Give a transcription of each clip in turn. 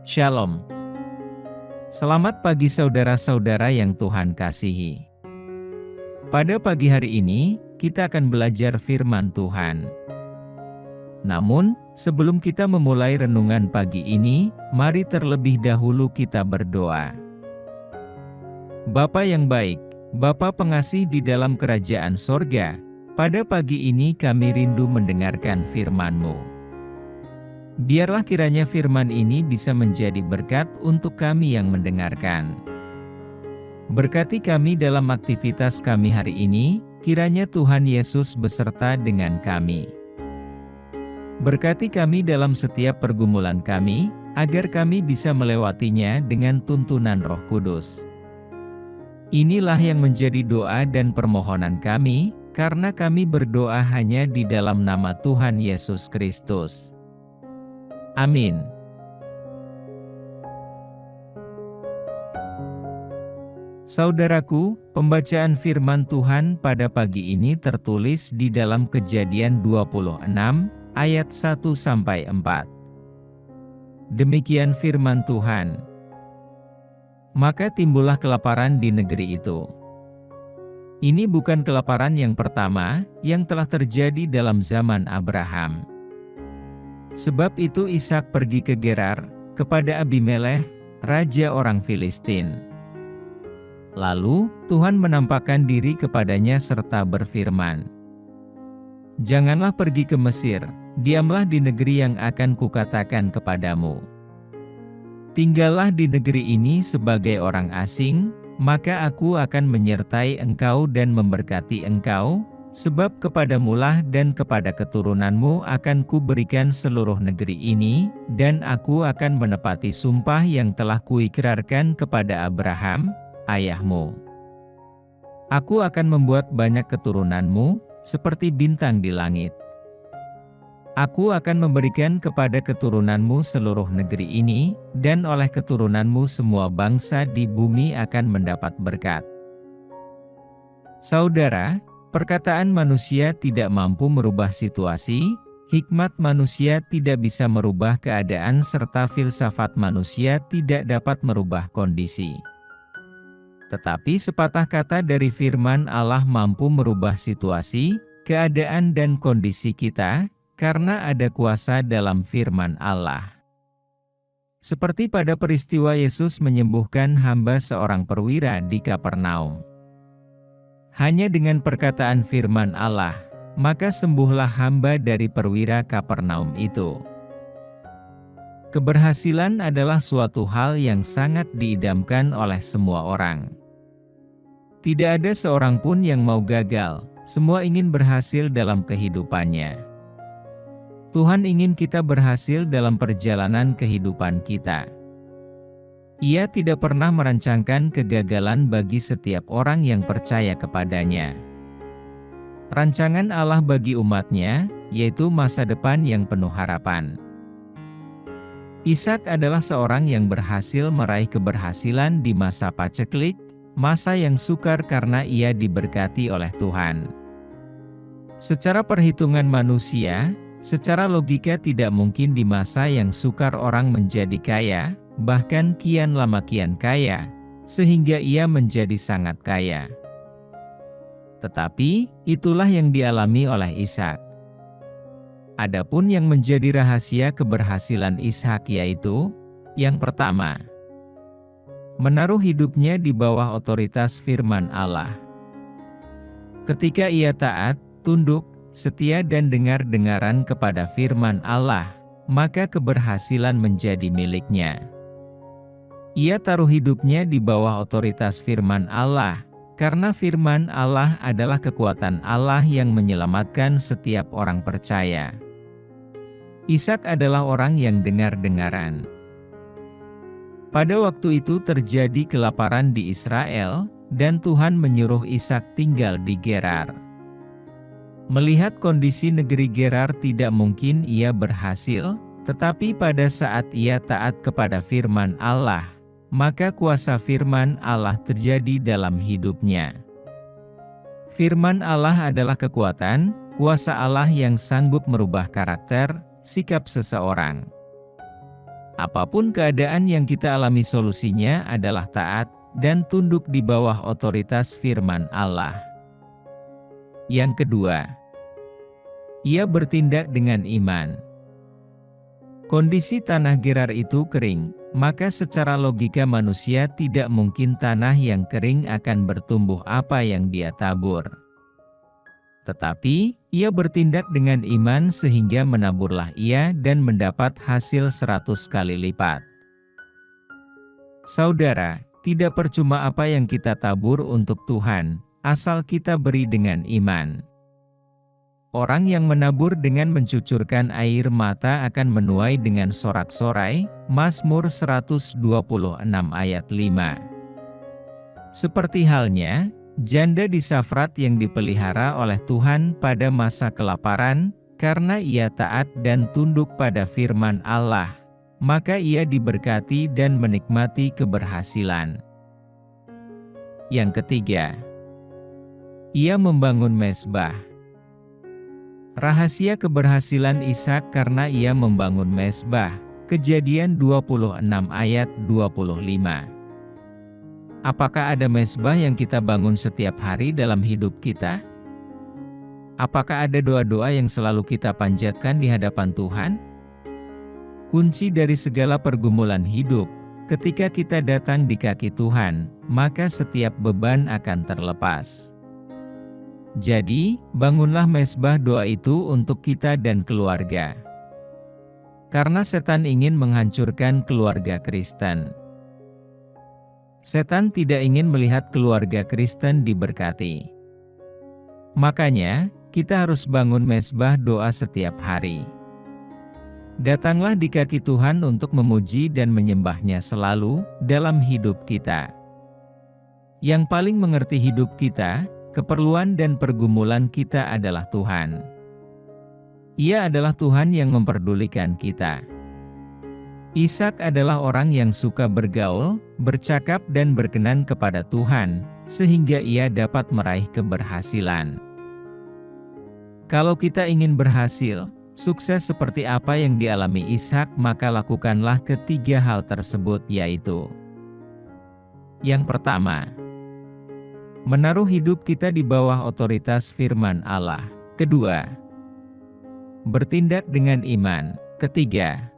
Shalom. Selamat pagi saudara-saudara yang Tuhan kasihi. Pada pagi hari ini, kita akan belajar firman Tuhan. Namun, sebelum kita memulai renungan pagi ini, mari terlebih dahulu kita berdoa. Bapa yang baik, Bapa pengasih di dalam kerajaan sorga, pada pagi ini kami rindu mendengarkan firman-Mu. Biarlah kiranya firman ini bisa menjadi berkat untuk kami yang mendengarkan. Berkati kami dalam aktivitas kami hari ini, kiranya Tuhan Yesus beserta dengan kami. Berkati kami dalam setiap pergumulan kami, agar kami bisa melewatinya dengan tuntunan Roh Kudus. Inilah yang menjadi doa dan permohonan kami, karena kami berdoa hanya di dalam nama Tuhan Yesus Kristus. Amin. Saudaraku, pembacaan firman Tuhan pada pagi ini tertulis di dalam Kejadian 26 ayat 1-4. Demikian firman Tuhan. Maka timbullah kelaparan di negeri itu. Ini bukan kelaparan yang pertama yang telah terjadi dalam zaman Abraham. Sebab itu Ishak pergi ke Gerar, kepada Abimelekh, raja orang Filistin. Lalu, Tuhan menampakkan diri kepadanya serta berfirman, "Janganlah pergi ke Mesir, diamlah di negeri yang akan kukatakan kepadamu. Tinggallah di negeri ini sebagai orang asing, maka aku akan menyertai engkau dan memberkati engkau, sebab kepadamulah dan kepada keturunanmu akan kuberikan seluruh negeri ini, dan aku akan menepati sumpah yang telah kuikrarkan kepada Abraham, ayahmu. Aku akan membuat banyak keturunanmu, seperti bintang di langit. Aku akan memberikan kepada keturunanmu seluruh negeri ini, dan oleh keturunanmu semua bangsa di bumi akan mendapat berkat." Saudara, perkataan manusia tidak mampu merubah situasi, hikmat manusia tidak bisa merubah keadaan serta filsafat manusia tidak dapat merubah kondisi. Tetapi sepatah kata dari firman Allah mampu merubah situasi, keadaan dan kondisi kita, karena ada kuasa dalam firman Allah. Seperti pada peristiwa Yesus menyembuhkan hamba seorang perwira di Kapernaum. Hanya dengan perkataan firman Allah, maka sembuhlah hamba dari perwira Kapernaum itu. Keberhasilan adalah suatu hal yang sangat diidamkan oleh semua orang. Tidak ada seorang pun yang mau gagal, semua ingin berhasil dalam kehidupannya. Tuhan ingin kita berhasil dalam perjalanan kehidupan kita. Ia tidak pernah merancangkan kegagalan bagi setiap orang yang percaya kepadanya. Rancangan Allah bagi umatnya, yaitu masa depan yang penuh harapan. Ishak adalah seorang yang berhasil meraih keberhasilan di masa paceklik, masa yang sukar karena ia diberkati oleh Tuhan. Secara perhitungan manusia, secara logika tidak mungkin di masa yang sukar orang menjadi kaya, bahkan kian lama kian kaya, sehingga ia menjadi sangat kaya. Tetapi, itulah yang dialami oleh Ishak. Adapun yang menjadi rahasia keberhasilan Ishak yaitu, yang pertama, menaruh hidupnya di bawah otoritas firman Allah. Ketika ia taat, tunduk, setia dan dengar-dengaran kepada firman Allah, maka keberhasilan menjadi miliknya. Ia taruh hidupnya di bawah otoritas firman Allah, karena firman Allah adalah kekuatan Allah yang menyelamatkan setiap orang percaya. Ishak adalah orang yang dengar-dengaran. Pada waktu itu terjadi kelaparan di Israel, dan Tuhan menyuruh Ishak tinggal di Gerar. Melihat kondisi negeri Gerar tidak mungkin ia berhasil, tetapi pada saat ia taat kepada firman Allah, maka kuasa firman Allah terjadi dalam hidupnya. Firman Allah adalah kekuatan, kuasa Allah yang sanggup merubah karakter, sikap seseorang. Apapun keadaan yang kita alami, solusinya adalah taat dan tunduk di bawah otoritas firman Allah. Yang kedua, ia bertindak dengan iman. Kondisi tanah Gerar itu kering, maka secara logika manusia tidak mungkin tanah yang kering akan bertumbuh apa yang dia tabur. Tetapi, ia bertindak dengan iman sehingga menaburlah ia dan mendapat hasil 100 kali lipat. Saudara, tidak percuma apa yang kita tabur untuk Tuhan, asal kita beri dengan iman. Orang yang menabur dengan mencucurkan air mata akan menuai dengan sorak-sorai, Mazmur 126 ayat 5. Seperti halnya, janda di Safrat yang dipelihara oleh Tuhan pada masa kelaparan, karena ia taat dan tunduk pada firman Allah, maka ia diberkati dan menikmati keberhasilan. Yang ketiga, ia membangun mezbah. Rahasia keberhasilan Ishak karena ia membangun mezbah, Kejadian 26 ayat 25. Apakah ada mezbah yang kita bangun setiap hari dalam hidup kita? Apakah ada doa-doa yang selalu kita panjatkan di hadapan Tuhan? Kunci dari segala pergumulan hidup, ketika kita datang di kaki Tuhan, maka setiap beban akan terlepas. Jadi, bangunlah mezbah doa itu untuk kita dan keluarga. Karena setan ingin menghancurkan keluarga Kristen. Setan tidak ingin melihat keluarga Kristen diberkati. Makanya, kita harus bangun mezbah doa setiap hari. Datanglah di kaki Tuhan untuk memuji dan menyembahnya selalu dalam hidup kita. Yang paling mengerti hidup kita, keperluan dan pergumulan kita adalah Tuhan. Ia adalah Tuhan yang memperdulikan kita. Ishak adalah orang yang suka bergaul, bercakap dan berkenan kepada Tuhan, sehingga ia dapat meraih keberhasilan. Kalau kita ingin berhasil, sukses seperti apa yang dialami Ishak, maka lakukanlah ketiga hal tersebut, yaitu: yang pertama, menaruh hidup kita di bawah otoritas firman Allah. Kedua, bertindak dengan iman. Ketiga,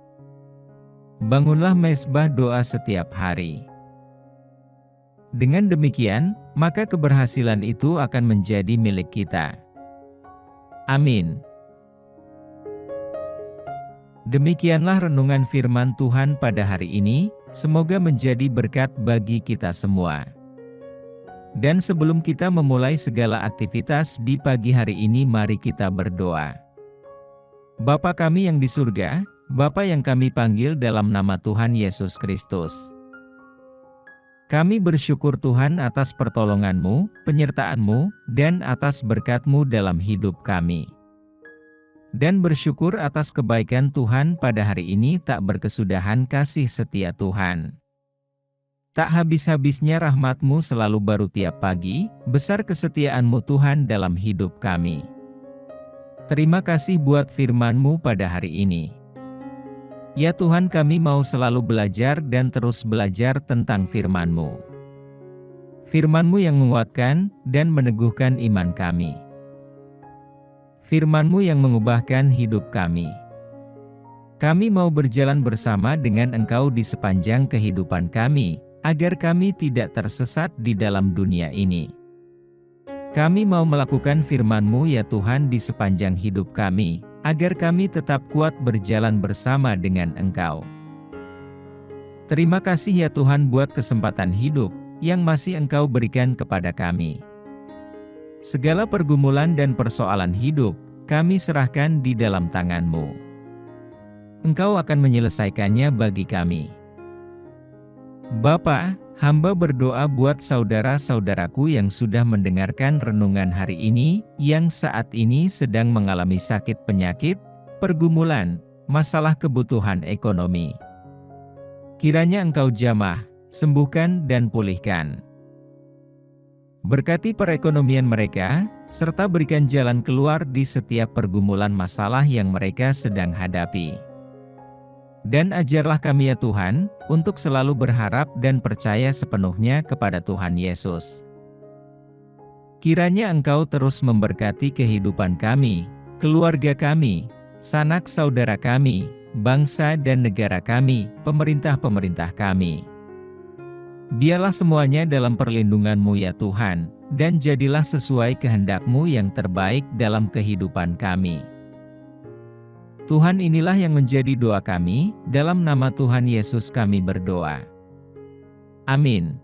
bangunlah mezbah doa setiap hari. Dengan demikian, maka keberhasilan itu akan menjadi milik kita. Amin. Demikianlah renungan firman Tuhan pada hari ini, semoga menjadi berkat bagi kita semua. Dan sebelum kita memulai segala aktivitas di pagi hari ini, mari kita berdoa. Bapa kami yang di surga, Bapa yang kami panggil dalam nama Tuhan Yesus Kristus. Kami bersyukur Tuhan atas pertolongan-Mu, penyertaan-Mu, dan atas berkat-Mu dalam hidup kami. Dan bersyukur atas kebaikan Tuhan pada hari ini, tak berkesudahan kasih setia Tuhan. Tak habis-habisnya rahmat-Mu selalu baru tiap pagi, besar kesetiaan-Mu Tuhan dalam hidup kami. Terima kasih buat firman-Mu pada hari ini. Ya Tuhan, kami mau selalu belajar dan terus belajar tentang firman-Mu. Firman-Mu yang menguatkan dan meneguhkan iman kami. Firman-Mu yang mengubahkan hidup kami. Kami mau berjalan bersama dengan Engkau di sepanjang kehidupan kami, agar kami tidak tersesat di dalam dunia ini. Kami mau melakukan firman-Mu ya Tuhan di sepanjang hidup kami, agar kami tetap kuat berjalan bersama dengan Engkau. Terima kasih ya Tuhan buat kesempatan hidup yang masih Engkau berikan kepada kami. Segala pergumulan dan persoalan hidup, kami serahkan di dalam tangan-Mu. Engkau akan menyelesaikannya bagi kami. Bapa, hamba berdoa buat saudara-saudaraku yang sudah mendengarkan renungan hari ini, yang saat ini sedang mengalami sakit penyakit, pergumulan, masalah kebutuhan ekonomi. Kiranya Engkau jamah, sembuhkan dan pulihkan. Berkati perekonomian mereka, serta berikan jalan keluar di setiap pergumulan masalah yang mereka sedang hadapi. Dan ajarlah kami ya Tuhan, untuk selalu berharap dan percaya sepenuhnya kepada Tuhan Yesus. Kiranya Engkau terus memberkati kehidupan kami, keluarga kami, sanak saudara kami, bangsa dan negara kami, pemerintah-pemerintah kami. Biarlah semuanya dalam perlindungan-Mu ya Tuhan, dan jadilah sesuai kehendak-Mu yang terbaik dalam kehidupan kami. Tuhan, inilah yang menjadi doa kami, dalam nama Tuhan Yesus kami berdoa. Amin.